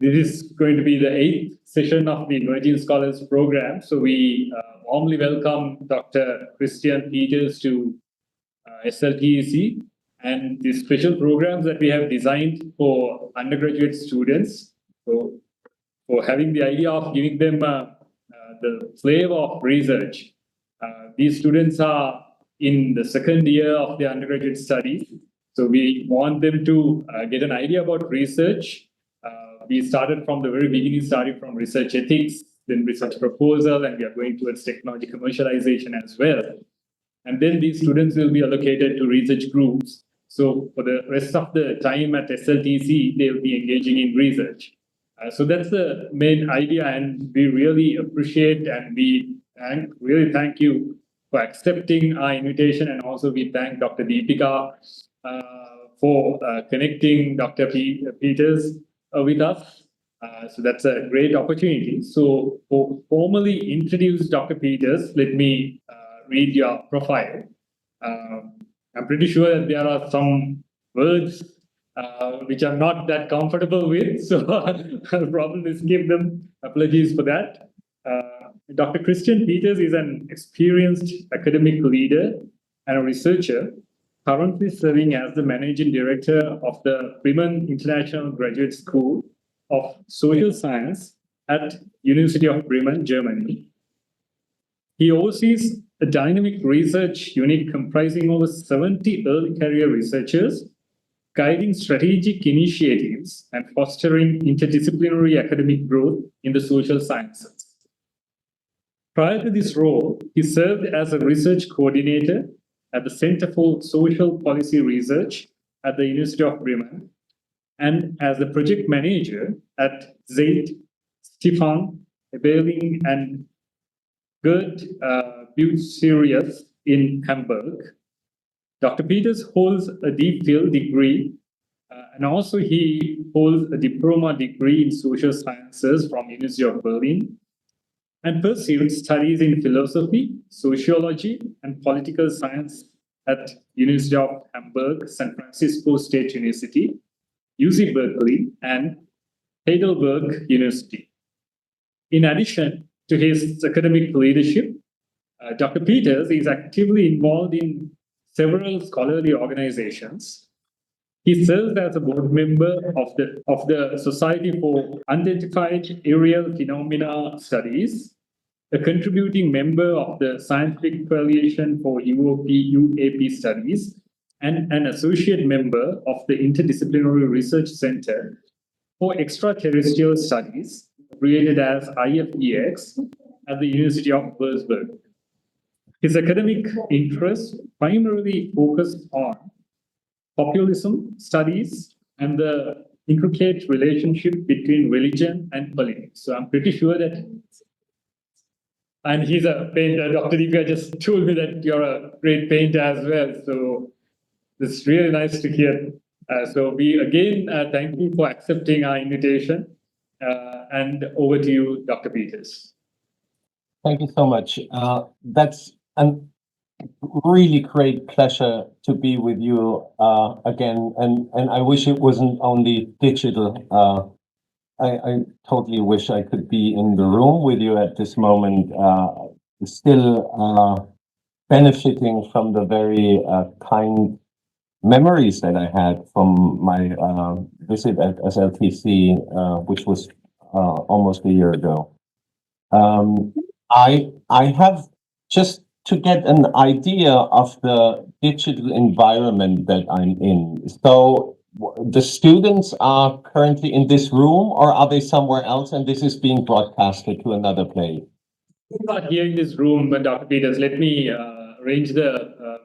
This is going to be the 8th session of the Emerging Scholars program. So we warmly welcome Dr. Christian Peters to SLTC and the special programs that we have designed for undergraduate students. So for having the idea of giving them the flavor of research. These students are in the second year of their undergraduate studies. So we want them to get an idea about research. We started from the very beginning, starting from research ethics, then research proposal, and we are going towards technology commercialization as well. And then these students will be allocated to research groups. So for the rest of the time at SLTC, they will be engaging in research. So that's the main idea, and we really appreciate and we really thank you for accepting our invitation. And also we thank Dr. Deepika for connecting Dr. Peters with us. So that's a great opportunity. So to formally introduce Dr. Peters, let me read your profile. I'm pretty sure that there are some words which I'm not that comfortable with, so I'll probably skip them. Apologies for that. Dr. Christian Peters is an experienced academic leader and a researcher, currently serving as the managing director of the Bremen International Graduate School of Social Science at University of Bremen, Germany. He oversees a dynamic research unit comprising over 70 early career researchers, guiding strategic initiatives and fostering interdisciplinary academic growth in the social sciences. Prior to this role, he served as a research coordinator at the Center for Social Policy Research at the University of Bremen and as the project manager at Zeit, Stefan, Eberling, and Gerd Bucerius in Hamburg. Dr. Peters holds a DPhil degree and also he holds a diploma degree in social sciences from University of Berlin and pursued studies in philosophy, sociology, and political science at University of Hamburg, San Francisco State University, UC Berkeley, and Heidelberg University. In addition to his academic leadership, Dr. Peters is actively involved in several scholarly organizations. He serves as a board member of the Society for Unidentified Aerial Phenomena Studies, a contributing member of the Scientific Coalition for UAP Studies, and an associate member of the Interdisciplinary Research Center for Extraterrestrial Studies, created as IFEX at the University of Würzburg. His academic interests primarily focused on populism studies and the intricate relationship between religion and politics. So I'm pretty sure that, and he's a painter. Dr. Deepika just told me that you're a great painter as well. So it's really nice to hear. So we again thank you for accepting our invitation. And over to you, Dr. Peters. Thank you so much. That's a really great pleasure to be with you again. And I wish it wasn't only digital. I totally wish I could be in the room with you at this moment, still benefiting from the very kind memories that I had from my visit at SLTC, which was almost a year ago. I have, just to get an idea of the digital environment that I'm in. So the students are currently in this room, or are they somewhere else and this is being broadcasted to another place? We're not here in this room, but Dr. Peters, let me arrange the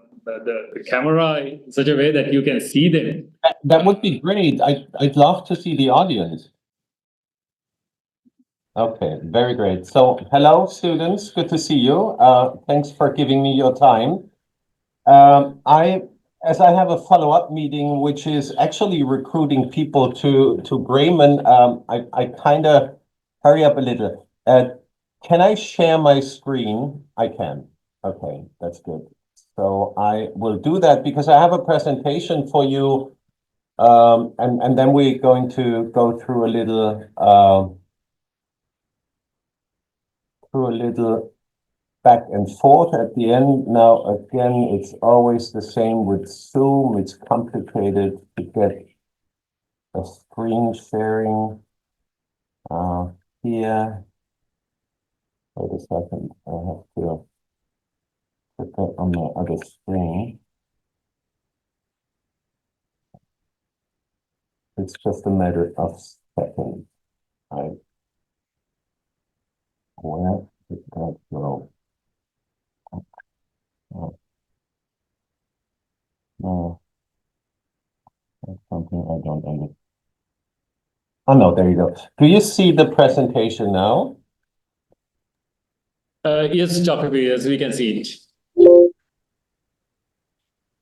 camera in such a way that you can see them. That would be great. I'd love to see the audience. Okay, very great. So, hello, students. Good to see you. Thanks for giving me your time. As I have a follow-up meeting, which is actually recruiting people to Bremen, I kind of hurry up a little. Can I share my screen? I can. Okay, that's good. So I will do that because I have a presentation for you And then we're going to go through a little back and forth at the end. Now, again, it's always the same with Zoom. It's complicated to get a screen sharing here. Wait a second, I have to put that on my other screen. It's just a matter of seconds. Where did that go? Oh, no, that's something I don't understand. Oh, no, there you go. Do you see the presentation now? Yes, Dr. Yes, we can see it.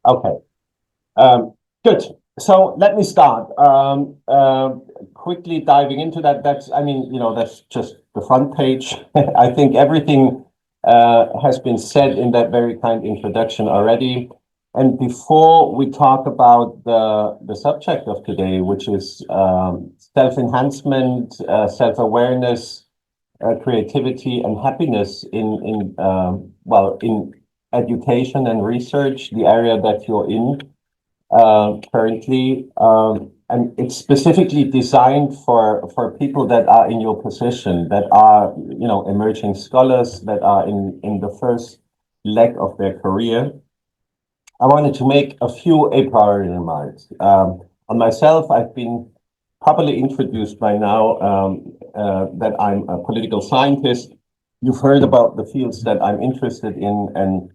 Okay. Good. So let me start. Quickly diving into that. That's just the front page. I think everything has been said in that very kind introduction already. And before we talk about the subject of today, which is self-enhancement, self-awareness, creativity, and happiness in education and research, the area that you're in currently, and it's specifically designed for people that are in your position, that are emerging scholars, that are in the first leg of their career. I wanted to make a few a priori remarks. On myself, I've been properly introduced by now that I'm a political scientist. You've heard about the fields that I'm interested in, and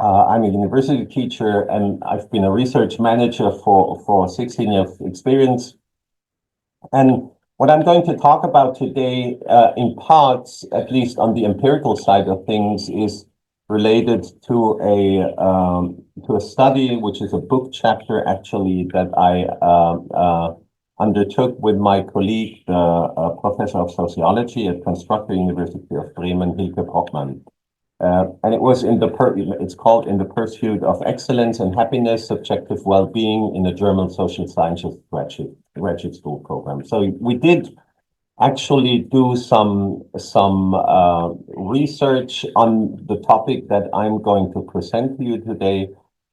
I'm a university teacher, and I've been a research manager for 16 years experience. And what I'm going to talk about today, in parts, at least on the empirical side of things, is related to a study, which is a book chapter actually that I undertook with my colleague, the professor of sociology at University of Bremen, Hilke Brockmann. And it was it's called In the Pursuit of Excellence and Happiness, Subjective Well-Being in a German Social Sciences graduate school program. So we did actually do some research on the topic that I'm going to present to you today.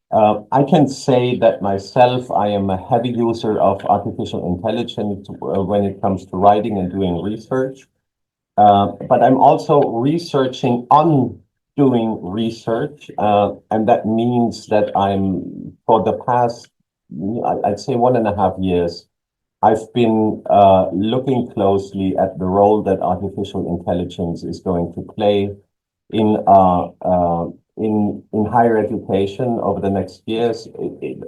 I can say that myself, I am a heavy user of artificial intelligence when it comes to writing and doing research. But I'm also researching on doing research, and that means that for the past, I'd say 1.5 years, I've been looking closely at the role that artificial intelligence is going to play in higher education over the next years.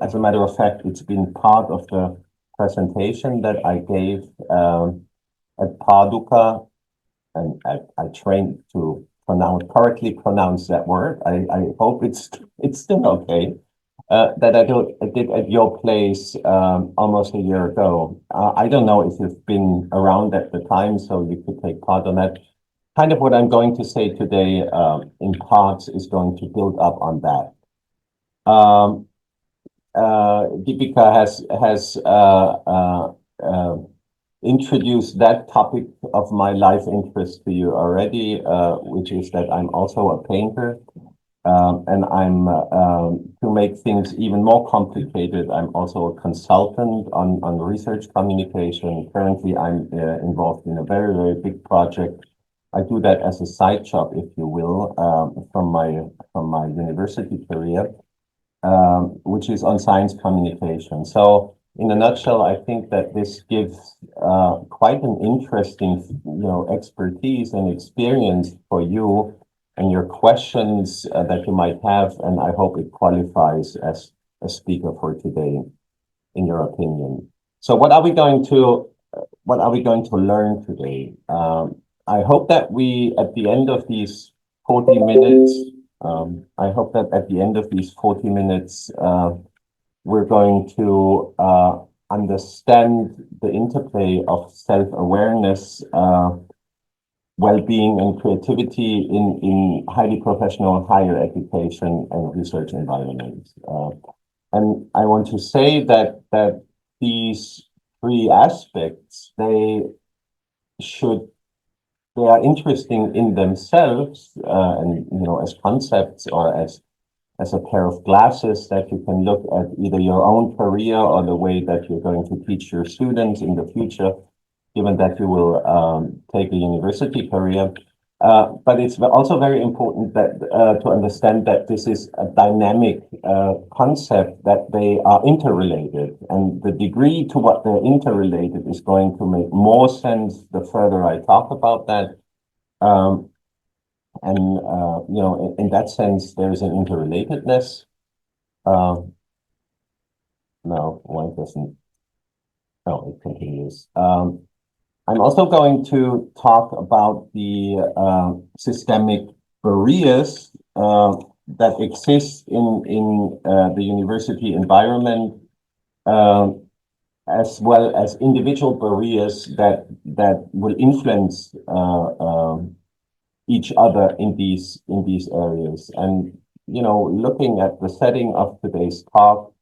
As a matter of fact, it's been part of the presentation that I gave at Paducah, and I trained to correctly pronounce that word. I hope it's still okay. That I did at your place almost a year ago. I don't know if you've been around at the time, so you could take part on that. Kind of what I'm going to say today, in parts, is going to build up on that. Deepika has introduced that topic of my life interest to you already, which is that I'm also a painter. And to make things even more complicated, I'm also a consultant on research communication. Currently, I'm involved in a very, very big project. I do that as a side job, if you will, from my university career, which is on science communication. So in a nutshell, I think that this gives quite an interesting, expertise and experience for you and your questions that you might have, and I hope it qualifies as a speaker for today, in your opinion. So what are we going to learn today? I hope that at the end of these 40 minutes, we're going to understand the interplay of self-awareness, well-being, and creativity in highly professional higher education and research environments. And I want to say that these three aspects, they are interesting in themselves, and as concepts or as a pair of glasses that you can look at either your own career or the way that you're going to teach your students in the future, given that you will take a university career. But it's also very important that to understand that this is a dynamic concept, that they are interrelated, and the degree to what they're interrelated is going to make more sense the further I talk about that. In that sense, there is an interrelatedness. No, one doesn't. No, it continues. I'm also going to talk about the systemic barriers that exist in the university environment, as well as individual barriers that will influence each other in these areas. And looking at the setting of today's talk,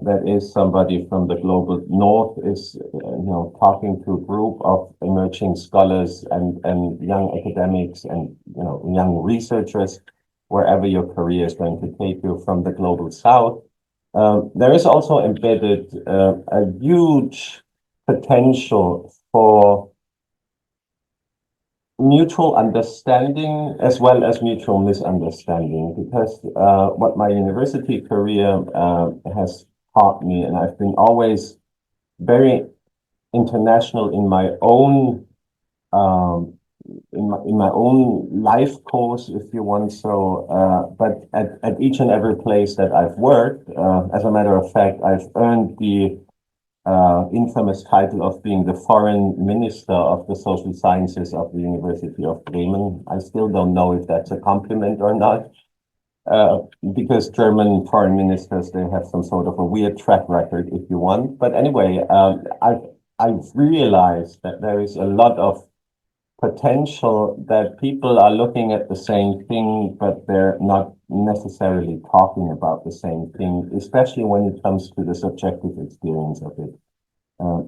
that is somebody from the global north is talking to a group of emerging scholars and young academics and young researchers, wherever your career is going to take you from the global south. There is also embedded a huge potential for mutual understanding as well as mutual misunderstanding, because what my university career has taught me, and I've been always very international in my own in my own life course, if you want. So, but at each and every place that I've worked, as a matter of fact, I've earned the infamous title of being the foreign minister of the social sciences of the University of Bremen. I still don't know if that's a compliment or not, because German foreign ministers, they have some sort of a weird track record, if you want. But anyway, I've realized that there is a lot of potential, that people are looking at the same thing, but they're not necessarily talking about the same thing, especially when it comes to the subjective experience of it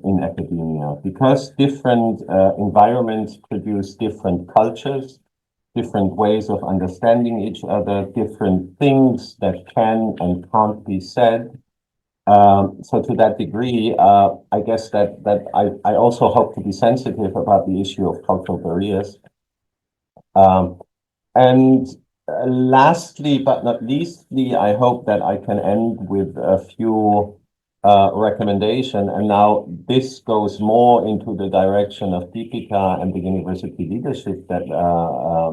in academia, because different environments produce different cultures, different ways of understanding each other, different things that can and can't be said. So to that degree, I guess that I also hope to be sensitive about the issue of cultural barriers. And lastly, but not leastly, I hope that I can end with a few recommendation. And now this goes more into the direction of Deepika and the university leadership that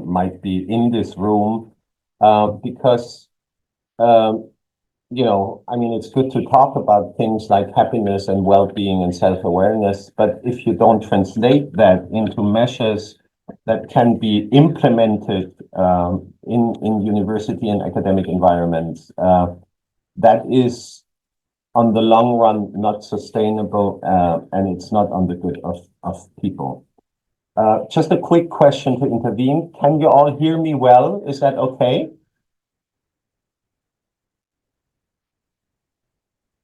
might be in this room, because I mean, it's good to talk about things like happiness and well-being and self-awareness, but if you don't translate that into measures that can be implemented in university and academic environments, that is on the long run not sustainable, and it's not on the good of people. Just a quick question to intervene. Can you all hear me well? Is that okay?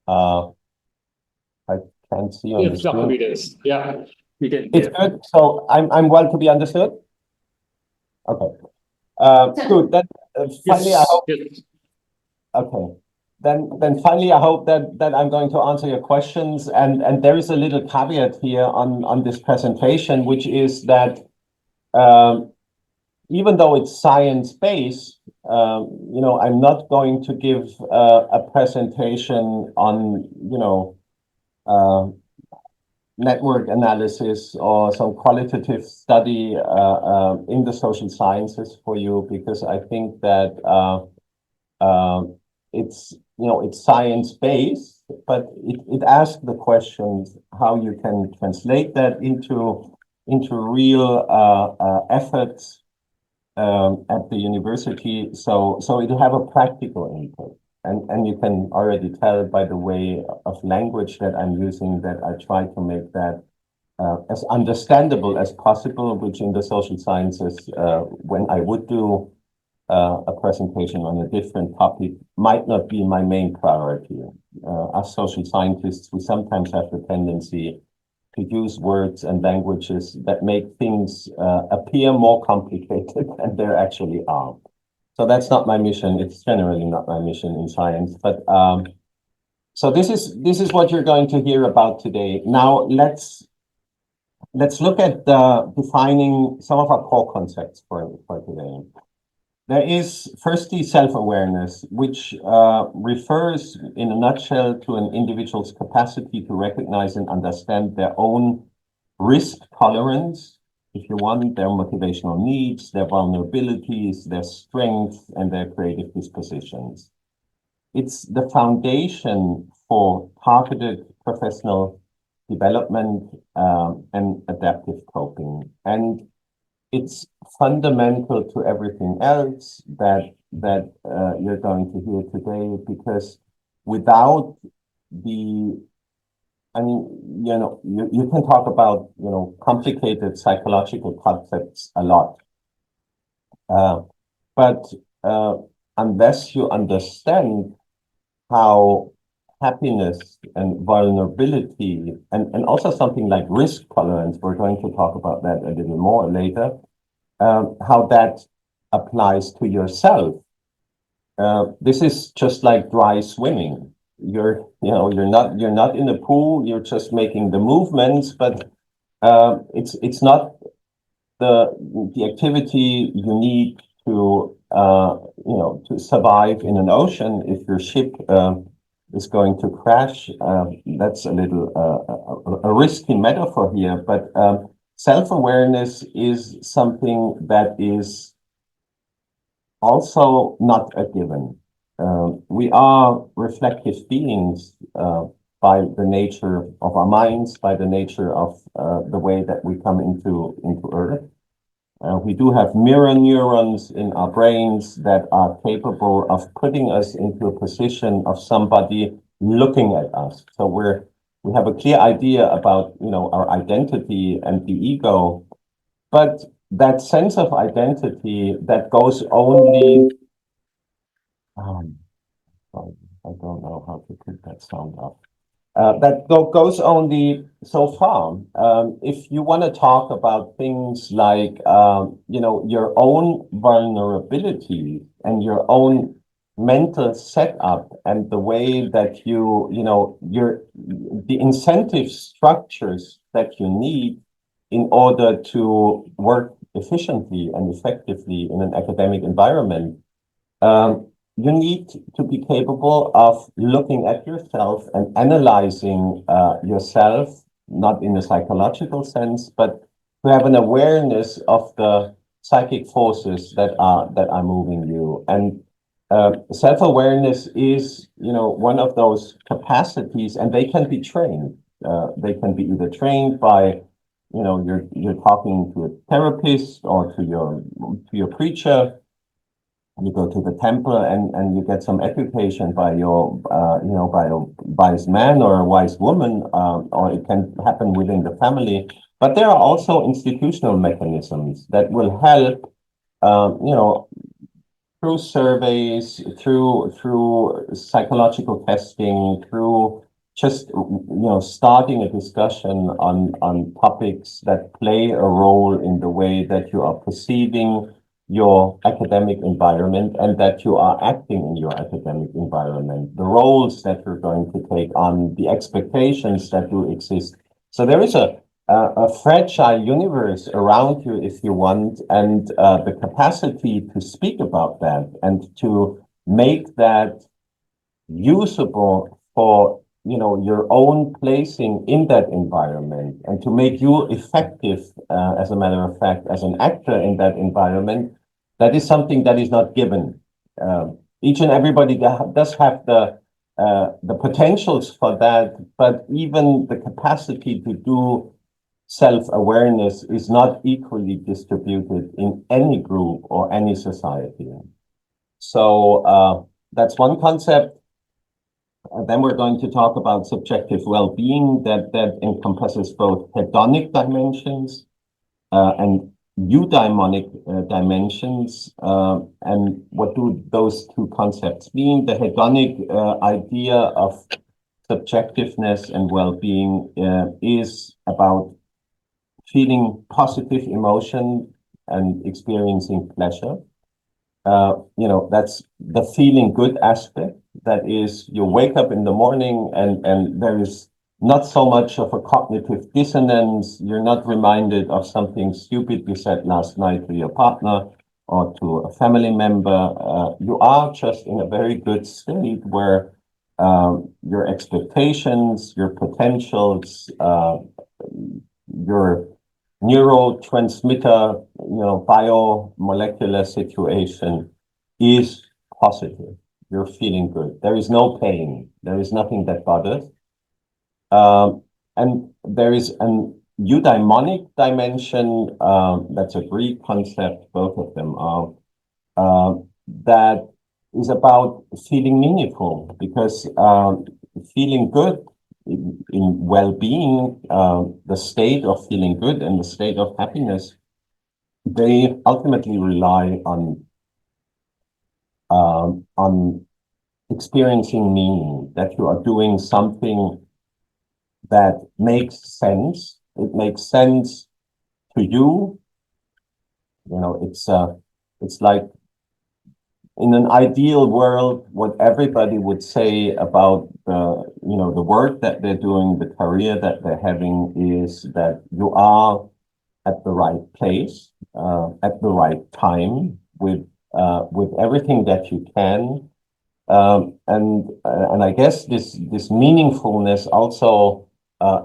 I can't see on the screen. Yes, yeah, we can It's hear. good. So I'm well to be understood? Okay. Good. Then finally, I hope. Yes. Okay. Then finally, I hope that I'm going to answer your questions. And there is a little caveat here on this presentation, which is that even though it's science-based, I'm not going to give a presentation on, network analysis or some qualitative study in the social sciences for you, because I think that it's science-based, but it asks the questions how you can translate that into real efforts at the university, so it'll have a practical input. And you can already tell by the way of language that I'm using that I try to make that as understandable as possible, which in the social sciences, when I would do a presentation on a different topic might not be my main priority. As social scientists, we sometimes have the tendency to use words and languages that make things appear more complicated than they actually are. So that's not my mission. It's generally not my mission in science. But so this is what you're going to hear about today. Now let's look at defining some of our core concepts for today. There is firstly self-awareness, which refers in a nutshell to an individual's capacity to recognize and understand their own risk tolerance, if you want, their motivational needs, their vulnerabilities, their strengths, and their creative dispositions. It's the foundation for targeted professional development and adaptive coping. And it's fundamental to everything else that you're going to hear today, because without the, I mean, you can talk about, complicated psychological concepts a lot. But unless you understand how happiness and vulnerability and also something like risk tolerance, we're going to talk about that a little more later, how that applies to yourself. This is just like dry swimming. You're not in a pool, you're just making the movements, but it's not the activity you need to to survive in an ocean. If your ship is going to crash, that's a little a risky metaphor here, but self-awareness is something that is also not a given. We are reflective beings by the nature of our minds, by the nature of the way that we come into Earth. We do have mirror neurons in our brains that are capable of putting us into a position of somebody looking at us. So we have a clear idea about our identity and the ego, but that sense of identity that goes only I don't know how to put that sound up. That goes only so far. If you want to talk about things like, your own vulnerability and your own mental setup and the way that the incentive structures that you need in order to work efficiently and effectively in an academic environment, you need to be capable of looking at yourself and analyzing yourself, not in a psychological sense, but to have an awareness of the psychic forces that are moving you. And self-awareness is, one of those capacities, and they can be trained. They can be either trained by, you're talking to a therapist or to your preacher. You go to the temple and you get some education by by a wise man or a wise woman, or it can happen within the family. But there are also institutional mechanisms that will help, through surveys, through psychological testing, through just starting a discussion on topics that play a role in the way that you are perceiving your academic environment and that you are acting in your academic environment, the roles that you're going to take on, the expectations that do exist. So there is a fragile universe around you, if you want, and the capacity to speak about that and to make that usable for your own placing in that environment, and to make you effective, as a matter of fact, as an actor in that environment. That is something that is not given. Each and everybody does have the potentials for that, but even the capacity to do self-awareness is not equally distributed in any group or any society. So that's one concept. Then we're going to talk about subjective well-being that encompasses both hedonic dimensions and eudaimonic dimensions. And what do those two concepts mean? The hedonic idea of subjectiveness and well-being is about feeling positive emotion and experiencing pleasure. That's the feeling good aspect. That is, you wake up in the morning and there is not so much of a cognitive dissonance. You're not reminded of something stupid you said last night to your partner or to a family member. You are just in a very good state where your expectations, your potentials, your neurotransmitter, biomolecular situation is positive. You're feeling good. There is no pain. There is nothing that bothers. And there is an eudaimonic dimension, that's a Greek concept, both of them are, that is about feeling meaningful, because feeling good in well-being, the state of feeling good and the state of happiness, they ultimately rely on experiencing meaning, that you are doing something that makes sense. It makes sense to you. It's like in an ideal world, what everybody would say about the work that they're doing, the career that they're having, is that you are at the right place, at the right time, with everything that you can. And I guess this meaningfulness also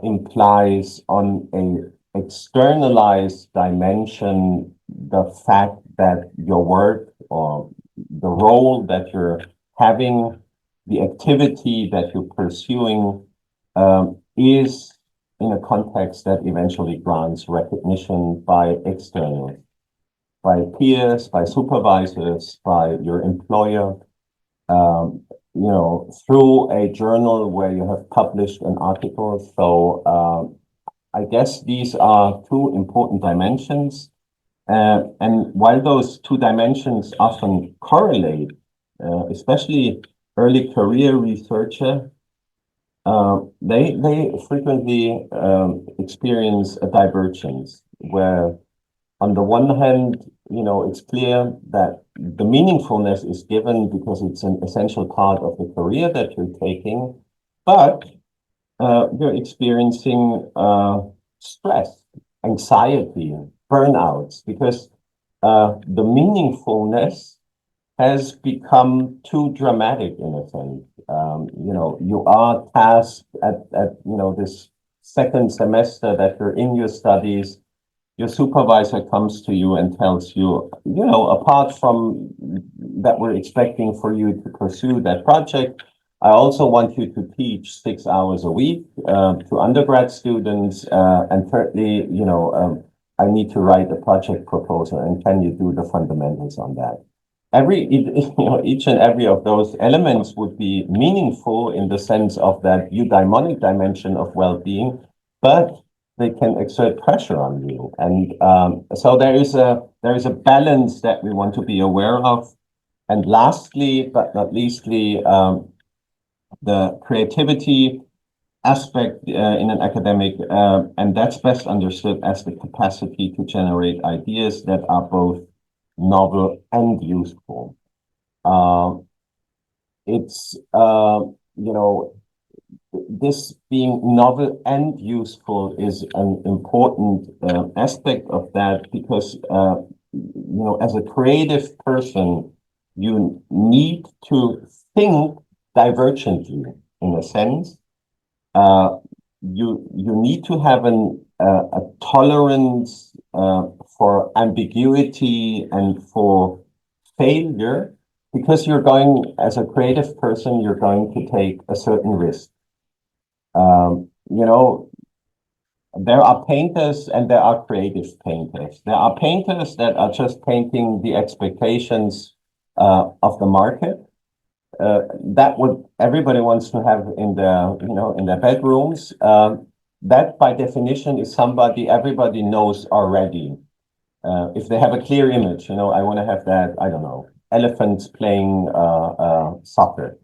implies on a externalized dimension the fact that your work or the role that you're having, the activity that you're pursuing, is in a context that eventually grants recognition by externals, by peers, by supervisors, by your employer. Through a journal where you have published an article. So I guess these are two important dimensions. And while those two dimensions often correlate, especially early career researcher, they frequently experience a divergence where, on the one hand, it's clear that the meaningfulness is given because it's an essential part of the career that you're taking, but you're experiencing stress, anxiety, burnouts, because the meaningfulness has become too dramatic in a sense. You are tasked at this second semester that you're in your studies. Your supervisor comes to you and tells you, apart from that, we're expecting for you to pursue that project, I also want you to teach 6 hours a week to undergrad students. And thirdly, I need to write a project proposal, and can you do the fundamentals on that? Each and every of those elements would be meaningful in the sense of that eudaimonic dimension of well-being, but they can exert pressure on you. And so there is a balance that we want to be aware of. And lastly, but not leastly, the creativity aspect in an academic, and that's best understood as the capacity to generate ideas that are both novel and useful. It's this being novel and useful is an important aspect of that, because as a creative person, you need to think divergently in a sense. You need to have a tolerance for ambiguity and for failure, because as a creative person, you're going to take a certain risk. There are painters and there are creative painters. There are painters that are just painting the expectations of the market. That what everybody wants to have in their bedrooms. That by definition is somebody everybody knows already. if they have a clear image, you know, I want to have that, I don't know, elephants playing soccer.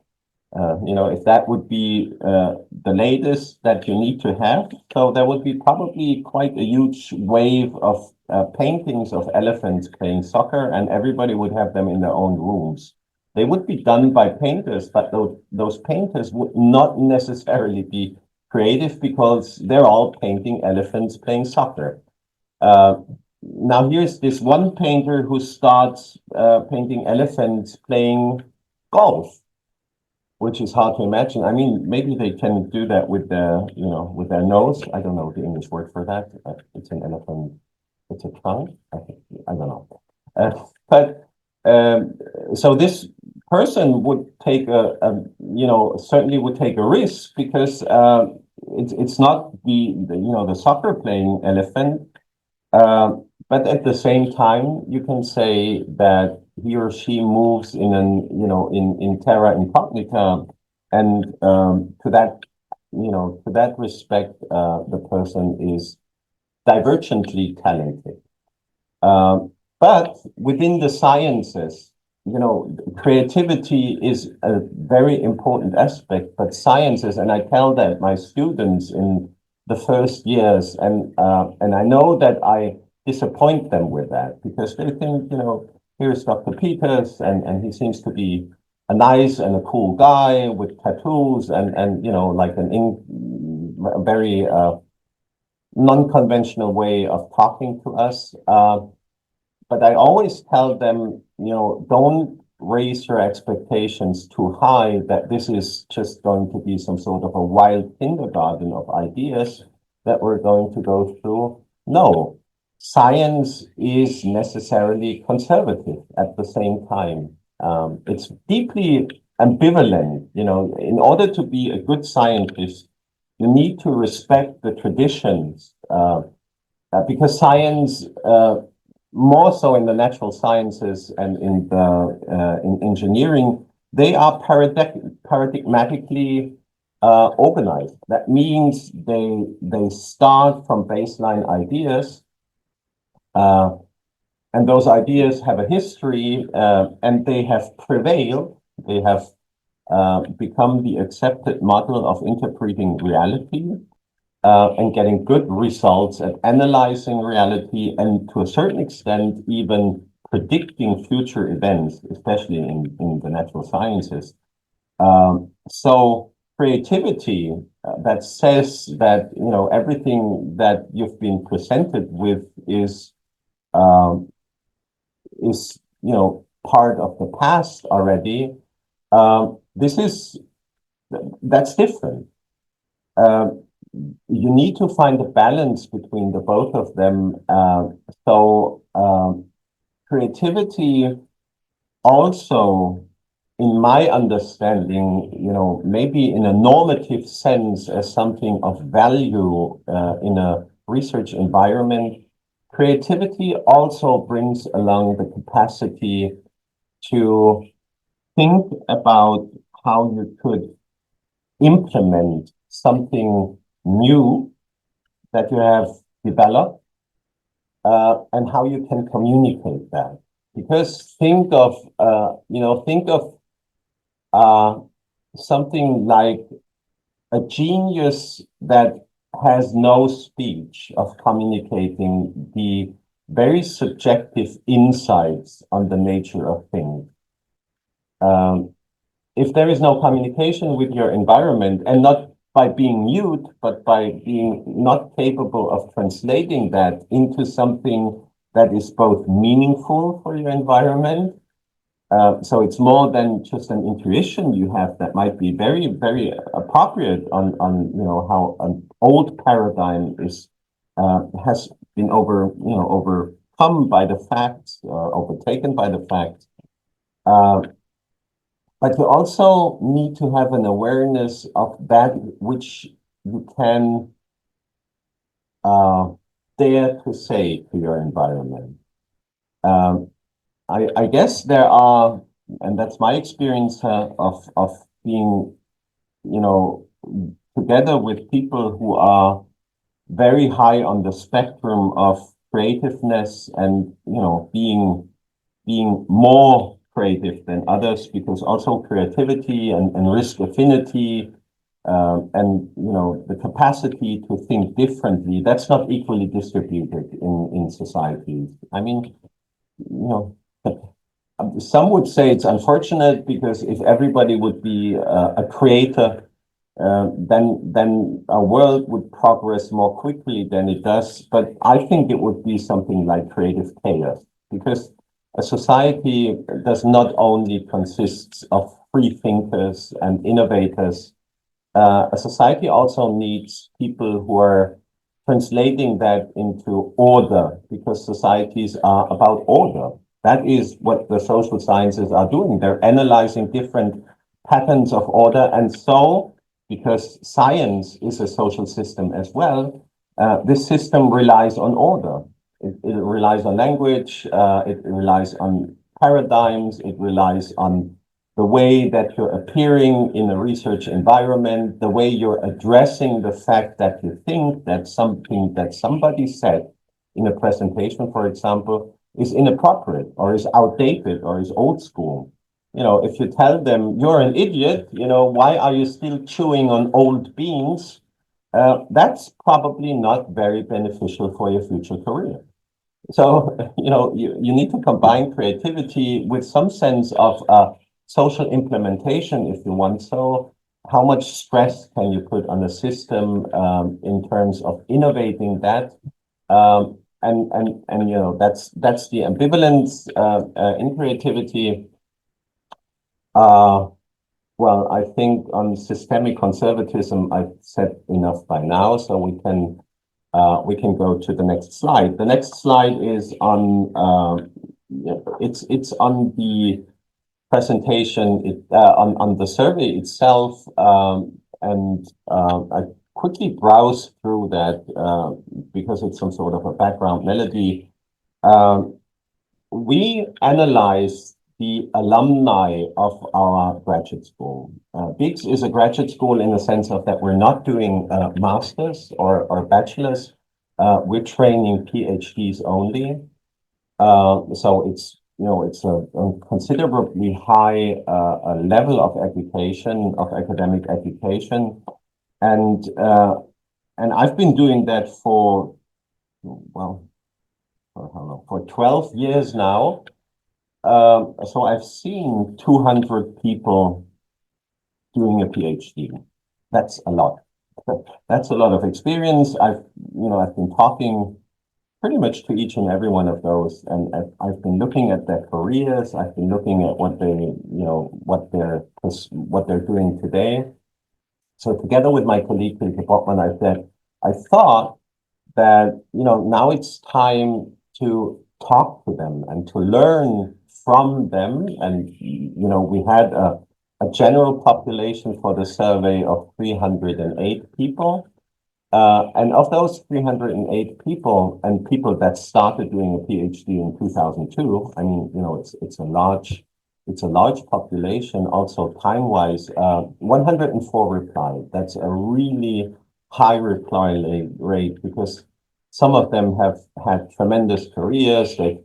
You know, if that would be the latest that you need to have, so there would be probably quite a huge wave of paintings of elephants playing soccer, and everybody would have them in their own rooms. They would be done by painters, but those painters would not necessarily be creative because they're all painting elephants playing soccer. Uh, Now here's this one painter who starts painting elephants playing golf, which is hard to imagine. I mean, maybe they can do that with their, you know, with their nose. I don't know the English word for that. It's an elephant. It's a trunk. I think, I don't know. But so this person would take you know, certainly would take a risk because it's not the you know, the soccer playing elephant. But at the same time, you can say that he or she moves in an, you know, in terra incognita, and to that, you know, to that respect, the person is divergently talented. But within the sciences, you know, creativity is a very important aspect, but sciences, and I tell that my students in the first years, and I know that I disappoint them with that because they think, you know, here's Dr. Peters, and he seems to be a nice and a cool guy with tattoos and you know, like a very non-conventional way of talking to us. But I always tell them, you know, don't raise your expectations too high that this is just going to be some sort of a wild kindergarten of ideas that we're going to go through. No, science is necessarily conservative at the same time. It's deeply ambivalent. You know, in order to be a good scientist, you need to respect the traditions because science more so in the natural sciences and in the in engineering, they are paradigmatically organized. That means they start from baseline ideas, and those ideas have a history, and they have prevailed. They have become the accepted model of interpreting reality and getting good results at analyzing reality and to a certain extent even predicting future events, especially in the natural sciences. So creativity that says that, you know, everything that you've been presented with um, is, you know, part of the past already. This is that's different. You need to find a balance between the both of them. Creativity also, in my understanding, you know, maybe in a normative sense as something of value in a research environment, creativity also brings along the capacity to think about how you could implement something new that you have developed and how you can communicate that. Because think of, you know, think of something like a genius that has no speech of communicating the very subjective insights on the nature of things. If there is no communication with your environment, and not by being mute, but by being not capable of translating that into something that is both meaningful for your environment. So it's more than just an intuition you have that might be very, very appropriate on you know, how an old paradigm is has been overcome by the facts, overtaken by the facts. But you also need to have an awareness of that which you can dare to say to your environment. I guess there are, and that's my experience of being, you know, together with people who are very high on the spectrum of creativeness and, being more creative than others, because also creativity and risk affinity, and the capacity to think differently, that's not equally distributed in societies. I mean, some would say it's unfortunate, because if everybody would be a creator, then our world would progress more quickly than it does. But I think it would be something like creative chaos, because a society does not only consist of free thinkers and innovators. A society also needs people who are translating that into order, because societies are about order. That is what the social sciences are doing. They're analyzing different patterns of order. And so, because science is a social system as well, this system relies on order. It relies on language, it relies on paradigms, it relies on the way that you're appearing in a research environment, the way you're addressing the fact that you think that something that somebody said in a presentation, for example, is inappropriate or is outdated or is old school. If you tell them you're an idiot, why are you still chewing on old beans? That's probably not very beneficial for your future career. So, you need to combine creativity with some sense of social implementation, if you want. So, how much stress can you put on a system in terms of innovating that? And that's the ambivalence in creativity. Well, I think on systemic conservatism, I've said enough by now, so we can go to the next slide. The next slide is on it's on the presentation, on the survey itself, and I quickly browsed through that because it's some sort of a background melody. We analyzed the alumni of our graduate school. BIGS is a graduate school in the sense of that we're not doing masters or bachelors. We're training PhDs only. So it's a considerably high level of education, of academic education, and I've been doing that for how long? For 12 years now. So I've seen 200 people doing a PhD. That's a lot. That's a lot of experience. I've been talking pretty much to each and every one of those, and I've been looking at their careers. I've been looking at what they're doing today. So together with my colleague Deepika Priyadarshani, I thought that now it's time to talk to them and to learn from them. And we had a general population for the survey of 308 people. And of those 308 people, and people that started doing a PhD in 2002, I mean, it's a large population. Also, time-wise, 104 replied. That's a really high reply rate, because some of them have had tremendous careers. They,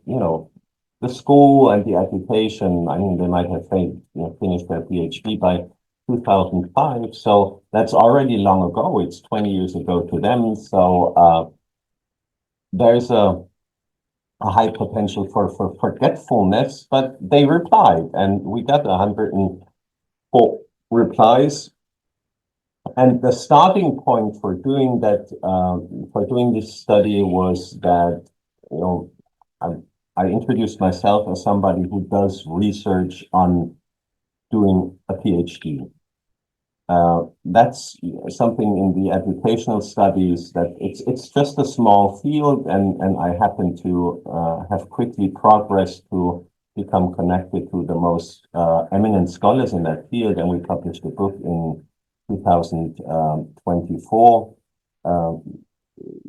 the school and the education. I mean, they might have finished their PhD by 2005. So that's already long ago. It's 20 years ago to them. So there's a high potential for forgetfulness, but they replied, and we got 104 replies. And the starting point for doing that, for doing this study, was that I introduced myself as somebody who does research on doing a PhD. That's something in the educational studies that it's just a small field, and I happen to have quickly progressed to become connected to the most eminent scholars in that field, and we published a book in 2024.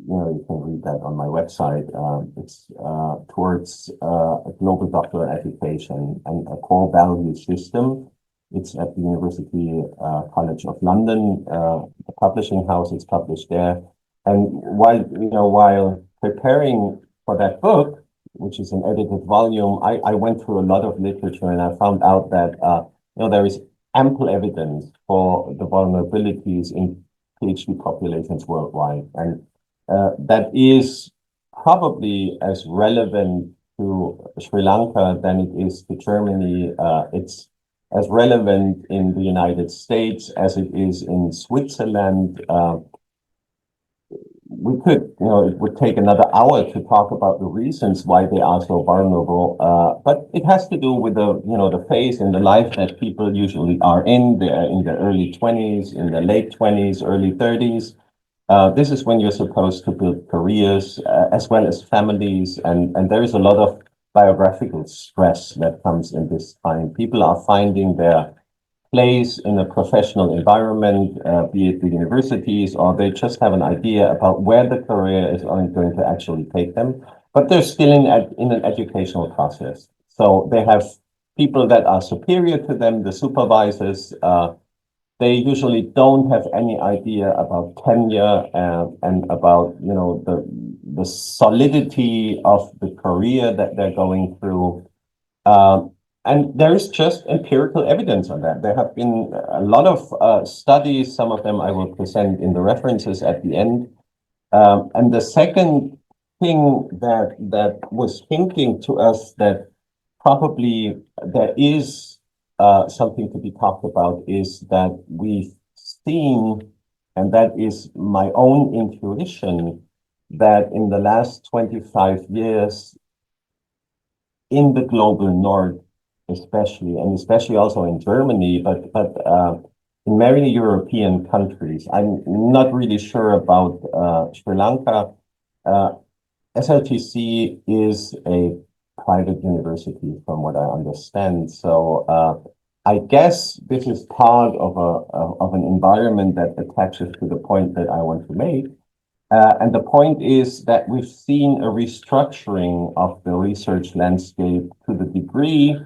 You can read that on my website. It's towards a global doctoral education and a core value system. It's at the University College of London, the publishing house. It's published there. And while preparing for that book, which is an edited volume, I went through a lot of literature and I found out that there is ample evidence for the vulnerabilities in PhD populations worldwide, and that is probably as relevant to Sri Lanka than it is to Germany. It's as relevant in the United States as it is in Switzerland. We could, it would take another hour to talk about the reasons why they are so vulnerable. But it has to do with the phase in the life that people usually are in. They're in their early 20s, in their late 20s, early 30s. This is when you're supposed to build careers as well as families, and there is a lot of biographical stress that comes in this time. People are finding their place in a professional environment, be it the universities, or they just have an idea about where the career is going to actually take them, but they're still in an educational process. So they have people that are superior to them, the supervisors. They usually don't have any idea about tenure and about the solidity of the career that they're going through. And there is just empirical evidence on that. There have been a lot of studies. Some of them I will present in the references at the end. And the second thing that was hinting to us that probably there is something to be talked about is that we've seen, and that is my own intuition, that in the last 25 years in the global north, especially, and especially also in Germany, but in many European countries, I'm not really sure about Sri Lanka. SLTC is a private university, from what I understand. So I guess this is part of an environment that attaches to the point that I want to make. And the point is that we've seen a restructuring of the research landscape to the degree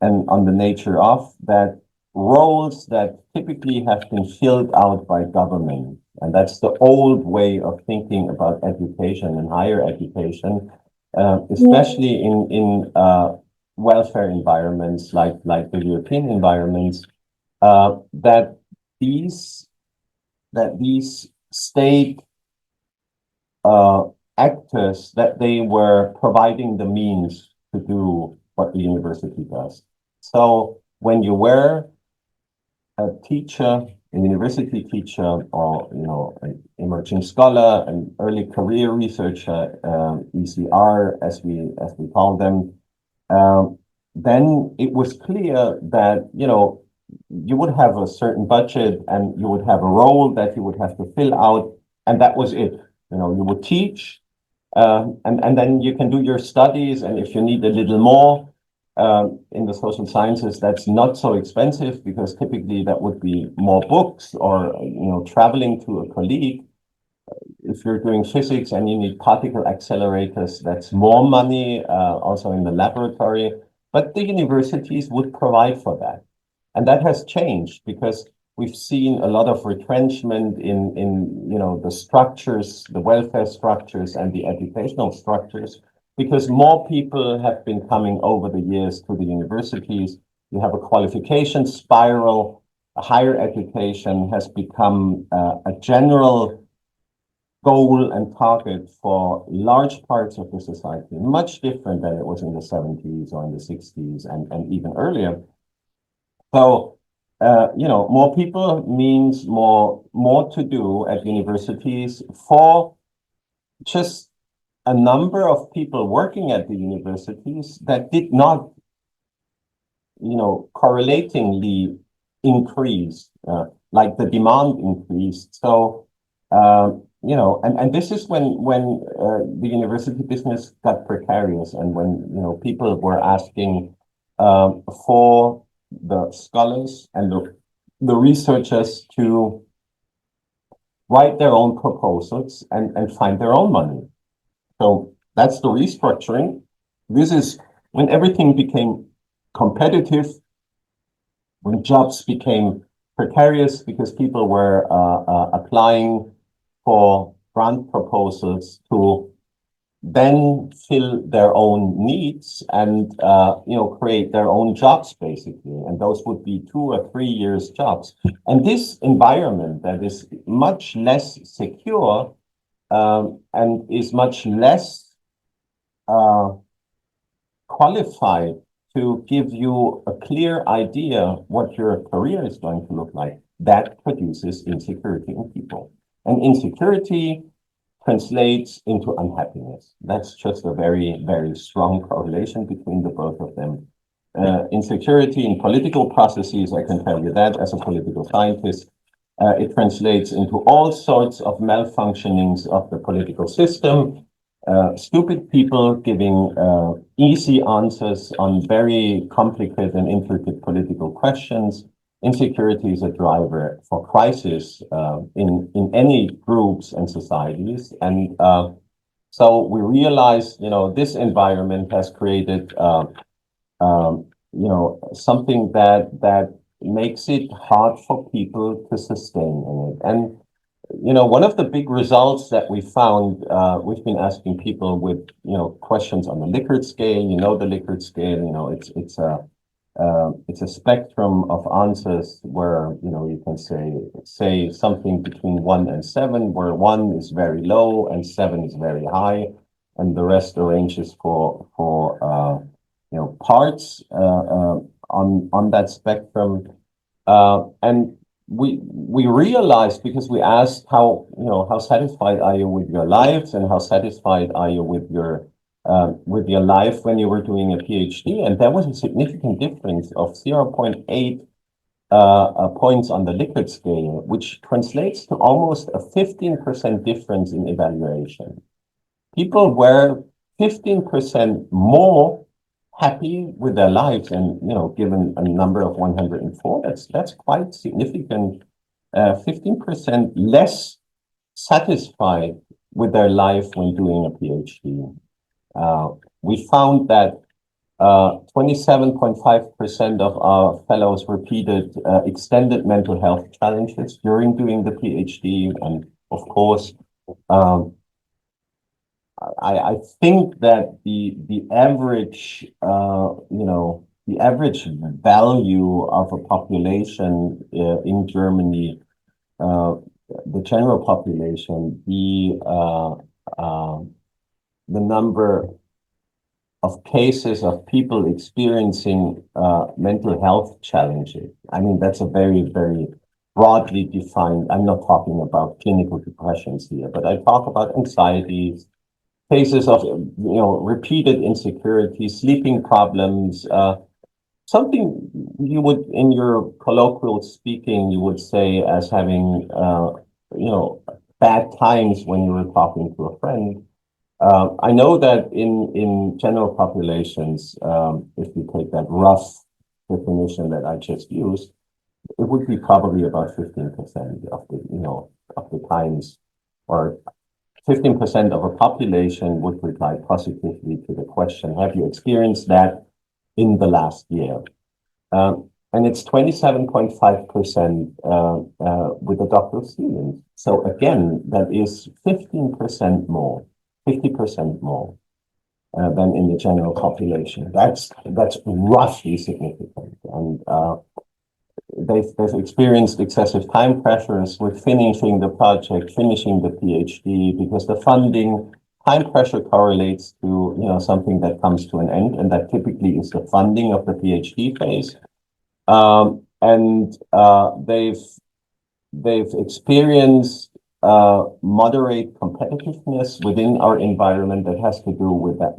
and on the nature of that roles that typically have been filled out by government. And that's the old way of thinking about education and higher education, especially in welfare environments like the European environments, that these state actors, that they were providing the means to do what the university does. So when you were a teacher, a university teacher, or an emerging scholar, an early career researcher, ECR as we call them, then it was clear that you would have a certain budget and you would have a role that you would have to fill out, and that was it. You would teach, and then you can do your studies, and if you need a little more in the social sciences, that's not so expensive because typically that would be more books or traveling to a colleague. If you're doing physics and you need particle accelerators, that's more money, also in the laboratory. But the universities would provide for that. And that has changed because we've seen a lot of retrenchment in the structures, the welfare structures and the educational structures, because more people have been coming over the years to the universities. You have a qualification spiral. Higher education has become a general goal and target for large parts of the society, much different than it was in the 70s or in the 60s and even earlier. So, more people means more to do at universities for just a number of people working at the universities that did not, correlatingly increase, like the demand increased. So, and this is when the university business got precarious and when, people were asking for the scholars and the researchers to write their own proposals and find their own money. So that's the restructuring. This is when everything became competitive, when jobs became precarious because people were applying for grant proposals to then fill their own needs and create their own jobs basically, and those would be 2 or 3 years jobs. And this environment that is much less secure and is much less qualified to give you a clear idea what your career is going to look like, that produces insecurity in people. And insecurity translates into unhappiness. That's just a very, very strong correlation between the both of them. Insecurity in political processes, I can tell you that as a political scientist, it translates into all sorts of malfunctionings of the political system, stupid people giving easy answers on very complicated and intricate political questions. Insecurity is a driver for crisis in any groups and societies. And so we realize, this environment has created, something that makes it hard for people to sustain in it. And one of the big results that we found, we've been asking people with, questions on the Likert scale. The Likert scale, it's a spectrum of answers where, you can say something between 1 and 7, where 1 is very low and 7 is very high, and the rest arranges for parts on that spectrum. And we realized, because we asked how satisfied are you with your lives and how satisfied are you with your life when you were doing a PhD, and there was a significant difference of 0.8 points on the Likert scale, which translates to almost a 15% difference in evaluation. People were 15% more happy with their lives, and given a number of 104, that's quite significant. 15% less satisfied with their life when doing a PhD. We found that 27.5% of our fellows repeated extended mental health challenges during doing the PhD, and of course, I think that the average the average value of a population in Germany, the general population, the number of cases of people experiencing mental health challenges. I mean, that's a very, very broadly defined. I'm not talking about clinical depressions here, but I talk about anxieties, cases of repeated insecurity, sleeping problems, something you would, in your colloquial speaking, you would say as having bad times when you were talking to a friend. I know that in general populations, if you take that rough definition that I just used, it would be probably about 15% of the times, or 15% of a population would reply positively to the question, have you experienced that in the last year? And it's 27.5% with the doctoral students. So again, that is 15% more, 50% more than in the general population. That's roughly significant. And they've experienced excessive time pressures with finishing the project, finishing the PhD, because the funding time pressure correlates to something that comes to an end, and that typically is the funding of the PhD phase. And they've experienced moderate competitiveness within our environment that has to do with that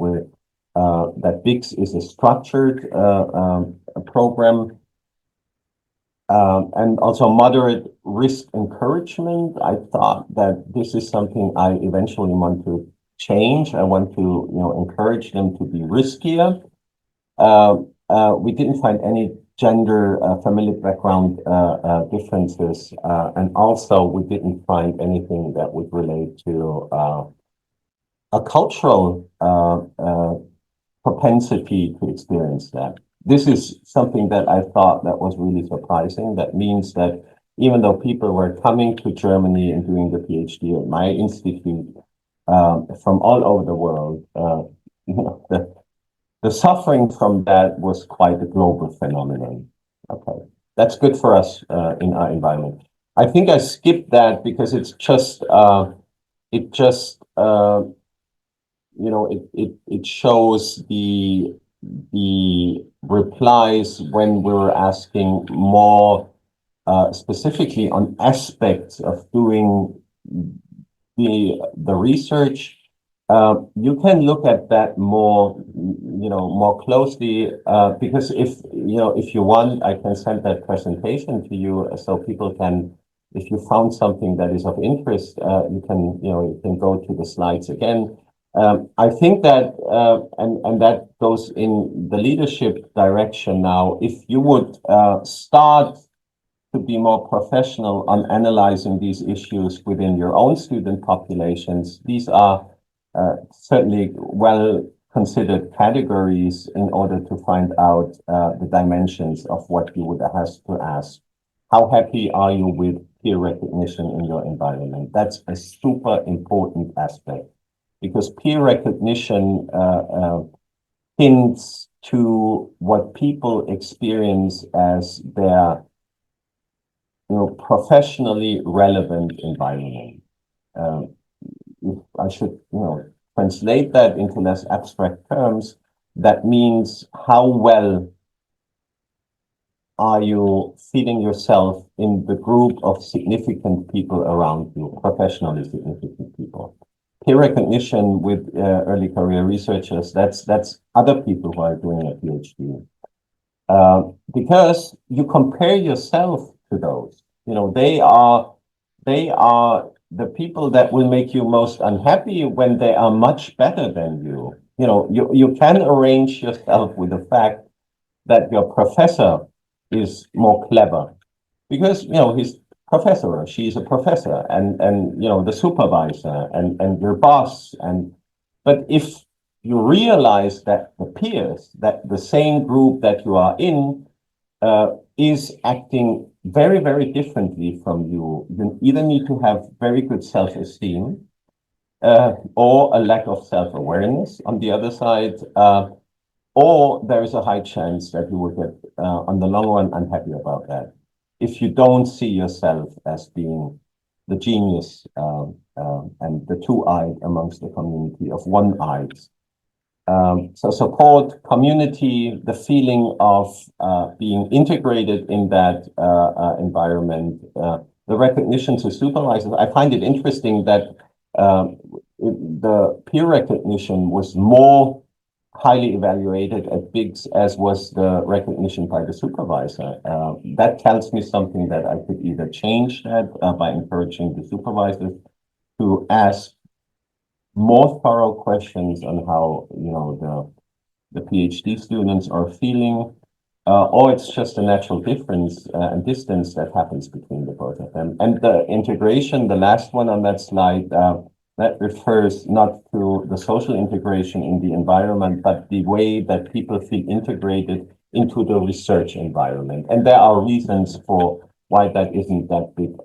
that BIX is a structured program. And also moderate risk encouragement. I thought that this is something I eventually want to change. I want to encourage them to be riskier. We didn't find any gender, family background differences, and also we didn't find anything that would relate to a cultural propensity to experience that. This is something that I thought that was really surprising. That means that even though people were coming to Germany and doing the PhD at my institute, from all over the world. You know, the suffering from that was quite a global phenomenon. Okay, that's good for us in our environment. I think I skipped that because it's just it just you know it shows the replies when we were asking more specifically on aspects of doing the research. You can look at that more, you know, more closely, because if you want, I can send that presentation to you so people can, if you found something that is of interest, you can go to the slides again. I think that, and that goes in the leadership direction now. If you would start to be more professional on analyzing these issues within your own student populations. These are certainly well considered categories in order to find out the dimensions of what you would have to ask. How happy are you with peer recognition in your environment? That's a super important aspect because peer recognition hints to what people experience as their professionally relevant environment. If I should, translate that into less abstract terms, that means how well are you feeding yourself in the group of significant people around you, professionally significant people. Peer recognition with early career researchers, that's other people who are doing a PhD. Because you compare yourself to those. They are the people that will make you most unhappy when they are much better than you. You can arrange yourself with the fact that your professor is more clever because he's professor or she's a professor and the supervisor and your boss but if you realize that the peers, that the same group that you are in is acting very, very differently from you. You either need to have very good self-esteem or a lack of self-awareness on the other side, or there is a high chance that you will get, on the long run, unhappy about that. If you don't see yourself as being the genius and the two-eyed amongst the community of one-eyed. So support, community, the feeling of being integrated in that environment, the recognition to supervisors. I find it interesting that the peer recognition was more highly evaluated at BIGS as was the recognition by the supervisor. That tells me something that I could either change that by encouraging the supervisors to ask more thorough questions on how the PhD students are feeling, or it's just a natural difference and distance that happens between the both of them. And the integration, the last one on that slide, that refers not to the social integration in the environment, but the way that people feel integrated into the research environment. And there are reasons for why that isn't that big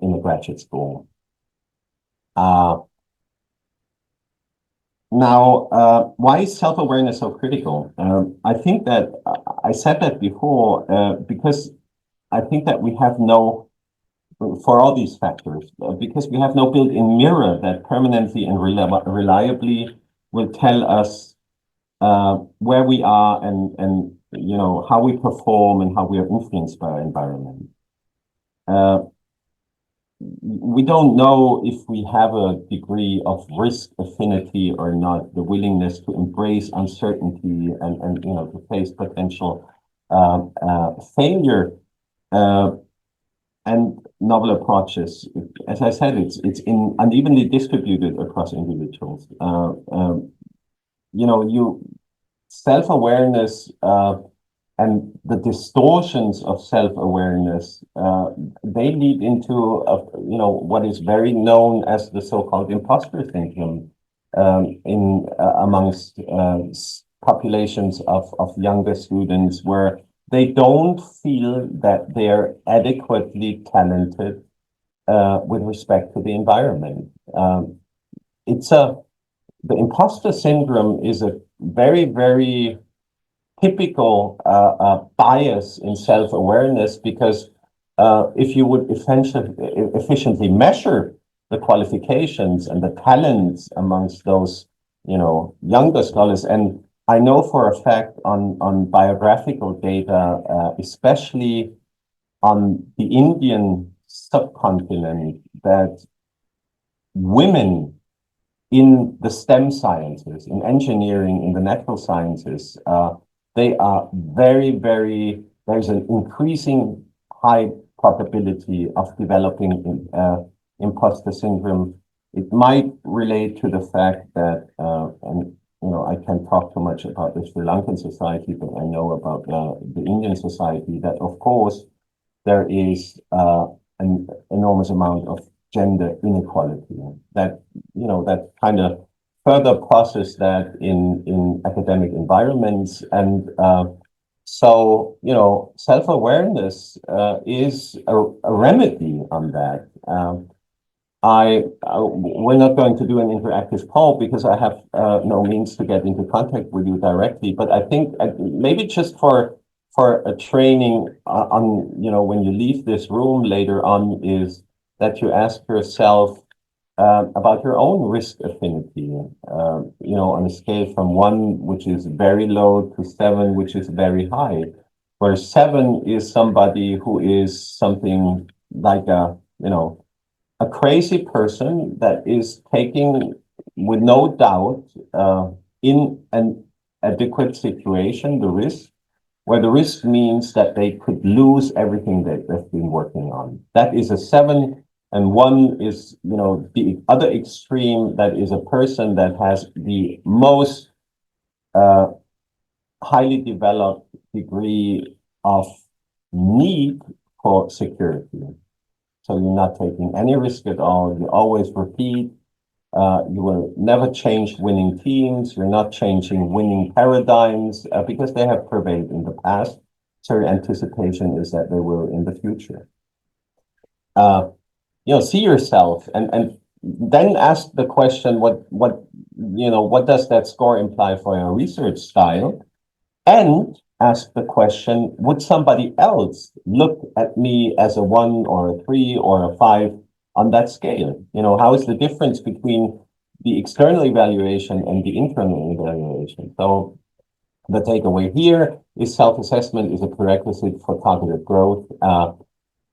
in a graduate school. Now, why is self-awareness so critical? I think that I said that before because I think that we have for all these factors, because we have no built-in mirror that permanently and reliably will tell us where we are and how we perform and how we are influenced by our environment. We don't know if we have a degree of risk affinity or not, the willingness to embrace uncertainty and to face potential failure and novel approaches. As I said, it's unevenly distributed across individuals. Self-awareness and the distortions of self-awareness, they lead into what is very known as the so-called imposter syndrome amongst populations of younger students, where they don't feel that they're adequately talented with respect to the environment. the imposter syndrome is a very, very typical bias in self-awareness, because if you would efficiently measure the qualifications and the talents amongst those, younger scholars, and I know for a fact on biographical data, especially on the Indian subcontinent, that women in the STEM sciences, in engineering, in the natural sciences, they are there's an increasing high probability of developing imposter syndrome. It might relate to the fact that, and I can't talk too much about the Sri Lankan society, but I know about the Indian society, that of course there is an enormous amount of gender inequality that kind of further process that in academic environments. And so self-awareness is a remedy on that. We're not going to do an interactive poll because I have no means to get into contact with you directly, but I think maybe just for a training on, when you leave this room later on, is that you ask yourself about your own risk affinity, on a scale from 1, which is very low, to 7, which is very high, where 7 is somebody who is something like a crazy person that is taking, with no doubt, in an adequate situation, the risk, where the risk means that they could lose everything that they've been working on. That is a 7, and 1 is, the other extreme, that is a person that has the most highly developed degree of need for security. So you're not taking any risk at all. You always repeat. You will never change winning teams. You're not changing winning paradigms because they have prevailed in the past. So your anticipation is that they will in the future. See yourself and then ask the question, what does that score imply for your research style? And ask the question, would somebody else look at me as a 1 or a 3 or a 5 on that scale? How is the difference between the external evaluation and the internal evaluation? So the takeaway here is self-assessment is a prerequisite for targeted growth.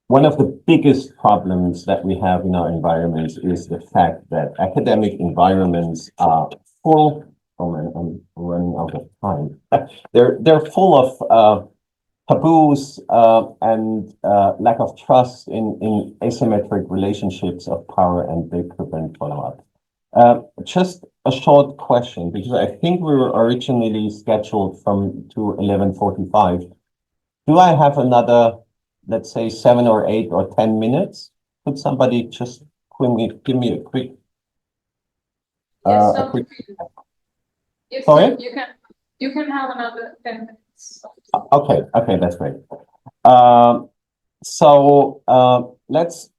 One of the biggest problems that we have in our environments is the fact that academic environments are full. Oh man, I'm running out of time. They're full of taboos and lack of trust in asymmetric relationships of power, and they prevent follow-up. Just a short question, because I think we were originally scheduled to 11:45. Do I have another, let's say, 7 or 8 or 10 minutes? Could somebody just give me a quick? Yes, sorry? You can have another 10 minutes. Okay, that's great. So let's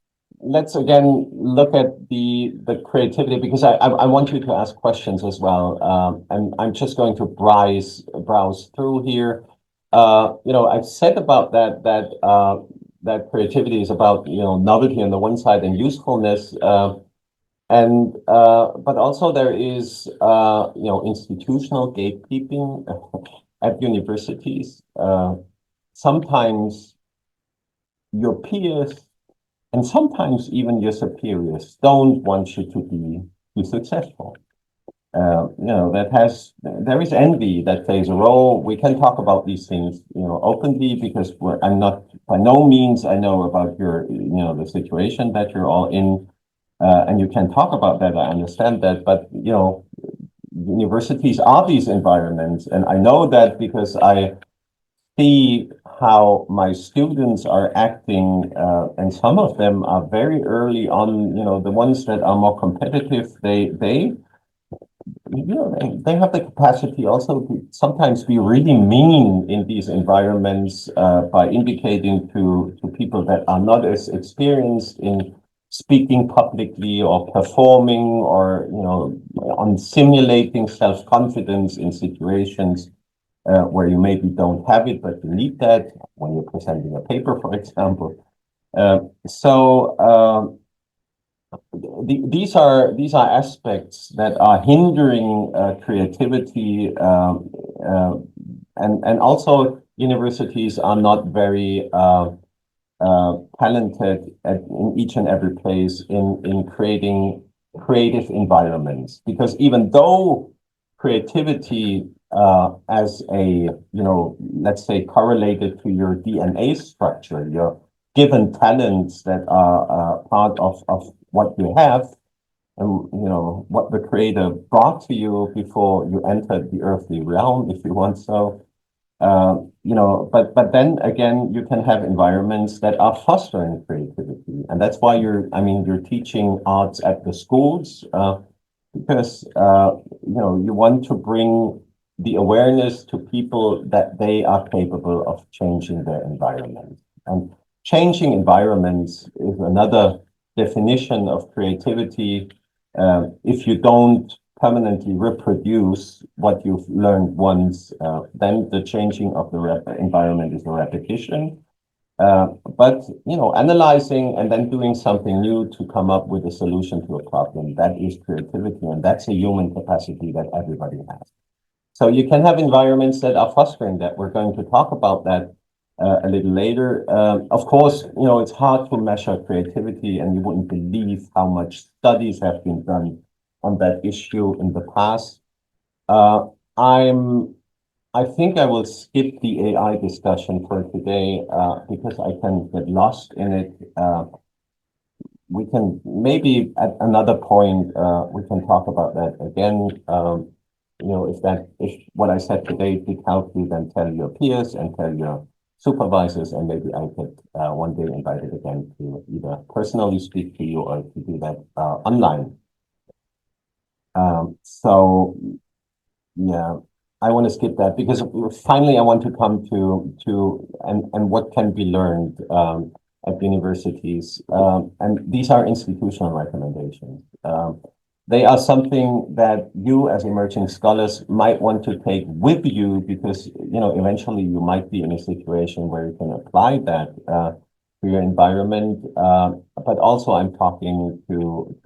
again look at the creativity, because I want you to ask questions as well. And I'm just going to browse through here. I've said about that creativity is about novelty on the one side and usefulness. But also there is institutional gatekeeping at universities. Sometimes your peers and sometimes even your superiors don't want you to be successful. There is envy that plays a role. We can talk about these things, openly, because I'm not, by no means I know about your, the situation that you're all in. And you can talk about that, I understand that, but universities are these environments, and I know that because I see how my students are acting, and some of them are very early on, the ones that are more competitive, they have the capacity also to sometimes be really mean in these environments by indicating to people that are not as experienced in speaking publicly or performing or, on simulating self-confidence in situations where you maybe don't have it, but you need that when you're presenting a paper, for example. These are aspects that are hindering creativity, and also universities are not very talented in each and every place in creating creative environments. Because even though creativity as a, let's say correlated to your DNA structure, your given talents that are part of what you have, and what the creator brought to you before you entered the earthly realm, if you want so. But then again, you can have environments that are fostering creativity, and that's why you're teaching arts at the schools, because you want to bring the awareness to people that they are capable of changing their environment. And changing environments is another definition of creativity. If you don't permanently reproduce what you've learned once, then the changing of the environment is a repetition. But analyzing and then doing something new to come up with a solution to a problem, that is creativity, and that's a human capacity that everybody has. So you can have environments that are fostering that. We're going to talk about that a little later. Of course, it's hard to measure creativity, and you wouldn't believe how much studies have been done on that issue in the past. I think I will skip the AI discussion for today because I can get lost in it. We can maybe at another point we can talk about that again. If what I said today did help you, then tell your peers and tell your supervisors, and maybe I could one day invite it again to either personally speak to you or to do that online. So yeah, I want to skip that because finally I want to come to and what can be learned at universities. And these are institutional recommendations. They are something that you as emerging scholars might want to take with you because, eventually you might be in a situation where you can apply that to your environment. But also I'm talking to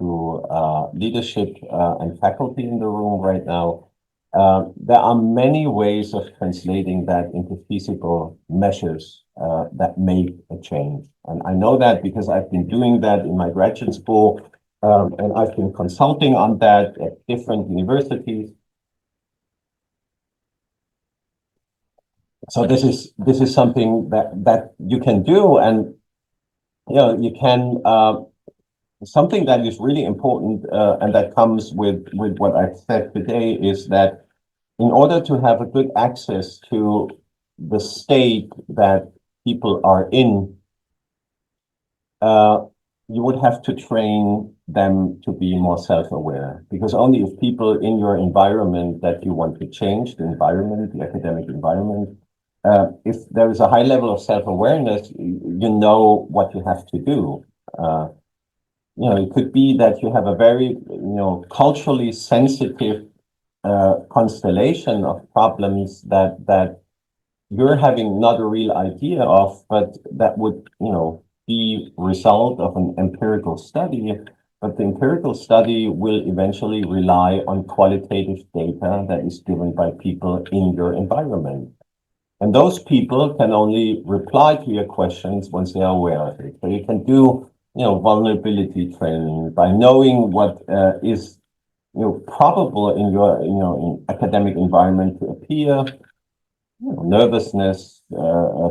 leadership and faculty in the room right now. There are many ways of translating that into feasible measures that make a change. And I know that because I've been doing that in my graduate school, and I've been consulting on that at different universities. So this is something that you can do, and you can something that is really important, and that comes with what I've said today, is that in order to have a good access to the state that people are in, you would have to train them to be more self-aware, because only if people in your environment that you want to change, the environment, the academic environment, if there is a high level of self-awareness, you know what you have to do. It could be that you have a very, culturally sensitive constellation of problems that you're having not a real idea of, but that would, be result of an empirical study. But the empirical study will eventually rely on qualitative data that is given by people in your environment. And those people can only reply to your questions once they are aware of it. So you can do, vulnerability training by knowing what is probable in your, in academic environment to appear, nervousness,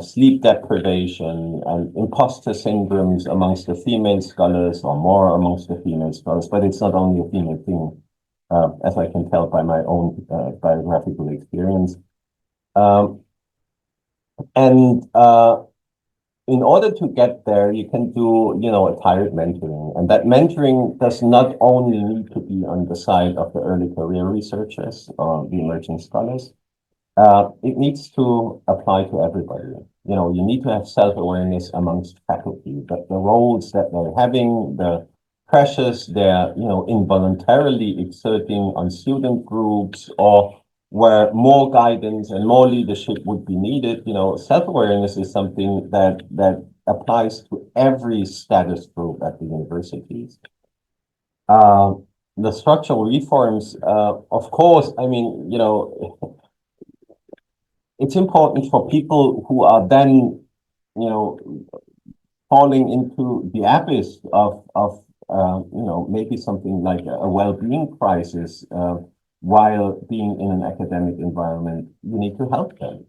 sleep deprivation, and imposter syndromes amongst the female scholars, or more amongst the female scholars. But it's not only a female thing, as I can tell by my own biographical experience. In order to get there, you can do, a tiered mentoring. And that mentoring does not only need to be on the side of the early career researchers or the emerging scholars. It needs to apply to everybody. you need to have self-awareness amongst faculty, that the roles that they're having, the pressures they're, involuntarily exerting on student groups, or where more guidance and more leadership would be needed. Self-awareness is something that applies to every status group at the universities. The structural reforms, of course, I mean, it's important for people who are then, falling into the abyss of maybe something like a well-being crisis while being in an academic environment. You need to help them.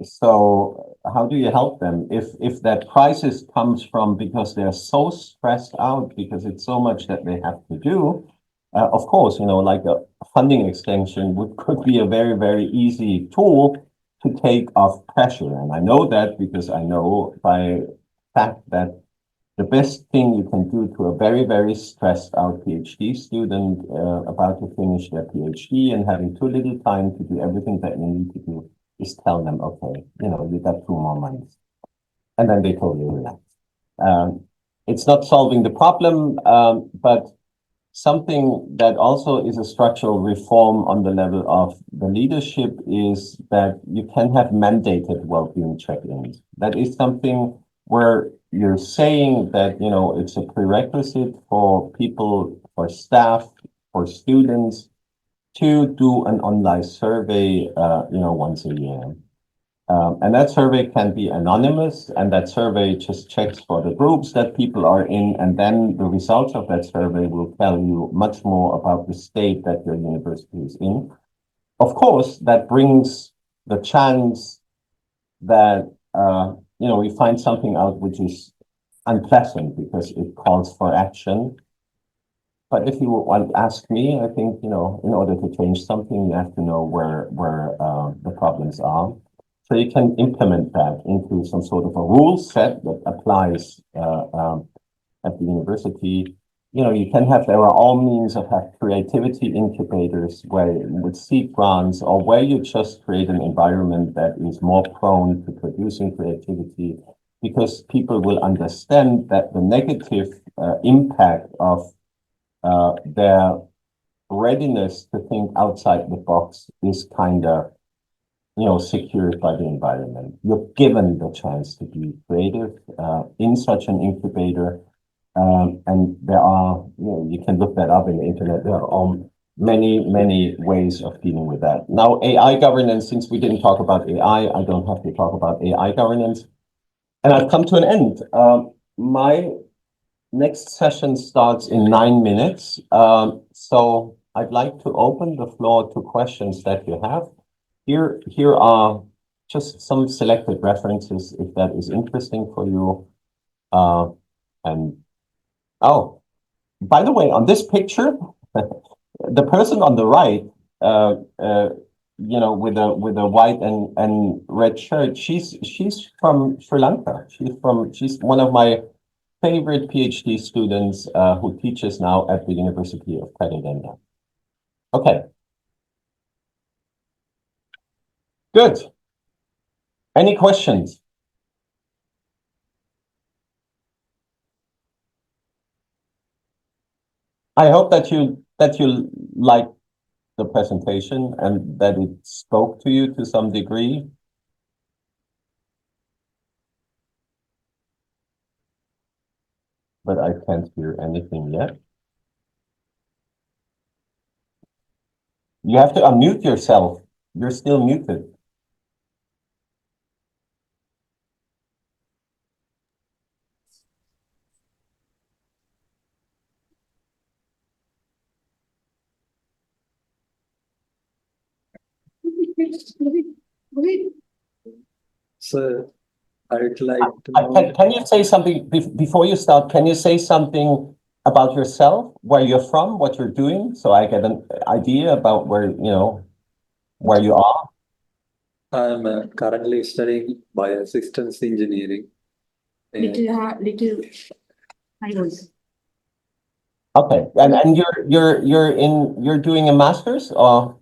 So how do you help them if that crisis comes from because they're so stressed out because it's so much that they have to do? Of course, like a funding extension could be a very, very easy tool to take off pressure. And I know that because I know by fact that the best thing you can do to a very, very stressed out PhD student about to finish their PhD and having too little time to do everything that they need to do is tell them, okay, you got 2 more months. And then they totally relax. It's not solving the problem, but something that also is a structural reform on the level of the leadership is that you can have mandated well-being check-ins. That is something where you're saying that, it's a prerequisite for people, for staff, for students to do an online survey, once a year. And that survey can be anonymous, and that survey just checks for the groups that people are in, and then the results of that survey will tell you much more about the state that your university is in. Of course, that brings the chance that, we find something out which is unpleasant because it calls for action. But if you want to ask me, I think, in order to change something, you have to know where the problems are. So you can implement that into some sort of a rule set that applies at the university. You can have, there are all means of have creativity incubators where with seed grants or where you just create an environment that is more prone to producing creativity, because people will understand that the negative impact of their readiness to think outside the box is kind of, secured by the environment. You're given the chance to be creative in such an incubator. And there are, you can look that up in the internet. There are many, many ways of dealing with that. Now, AI governance, since we didn't talk about AI, I don't have to talk about AI governance. And I've come to an end. My next session starts in 9 minutes. So I'd like to open the floor to questions that you have. Here are just some selected references if that is interesting for you. And oh, by the way, on this picture, the person on the right, with a white and red shirt, she's from Sri Lanka. She's one of my favorite PhD students who teaches now at the University of Pennsylvania. Okay. Good. Any questions? I hope that you like the presentation and that it spoke to you to some degree. But I can't hear anything yet. You have to unmute yourself. You're still muted. So I'd like to know. Can you say something before you start? Can you say something about yourself, where you're from, what you're doing, so I get an idea about where you are? I'm currently studying biosystems engineering. Little high voice. Okay, and you're doing a master's or?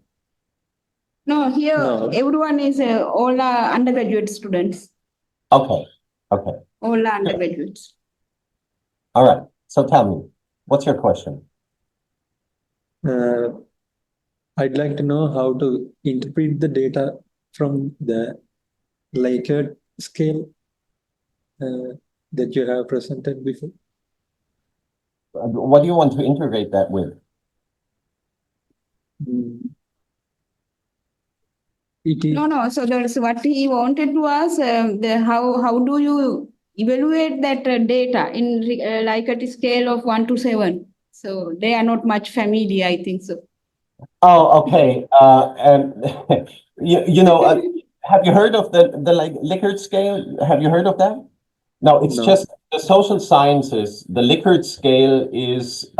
No, here No. everyone is all are undergraduate students. Okay, okay, All are undergraduates. all right. So tell me, what's your question? I'd like to know how to interpret the data from the Likert scale that you have presented before. What do you want to integrate that with? It is No. So that's what he wanted to ask. How do you evaluate that data in like at a scale of 1 to 7? So they are not much familiar, I think so. Oh, okay. You know, have you heard of the like Likert scale? Have you heard of that? No, it's No. just the social sciences. The Likert scale is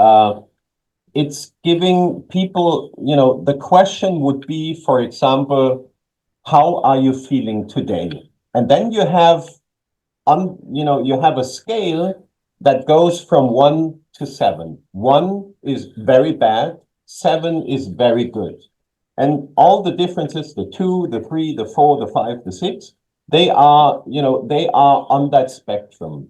it's giving people, you know, the question would be, for example, how are you feeling today? And then you have you know, you have a scale that goes from 1 to 7. 1 is very bad, 7 is very good. And all the differences, the 2, the 3, the 4, the 5, the 6, they are, you know, they are on that spectrum.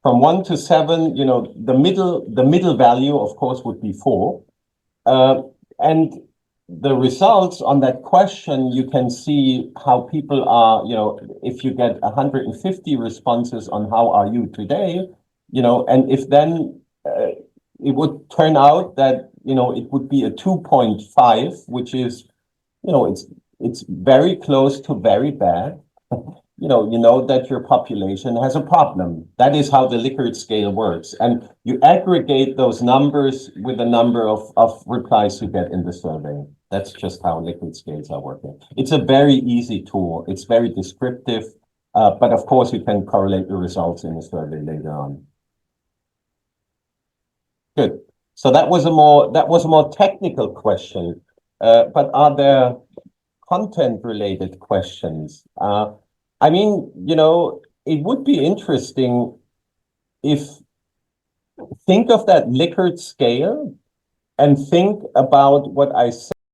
From 1 to 7, you know, the middle value, of course, would be 4. And the results on that question, you can see how people are, you know, if you get 150 responses on how are you today, you know, and if then it would turn out that, you know, it would be a 2.5, which is, you know, it's very close to very bad. You know that your population has a problem. That is how the Likert scale works. And you aggregate those numbers with the number of replies you get in the survey. That's just how Likert scales are working. It's a very easy tool. It's very descriptive, but of course you can correlate the results in the survey later on. Good. So that was a more technical question. But are there content-related questions? I mean, you know, it would be interesting if think of that Likert scale and think about what I said.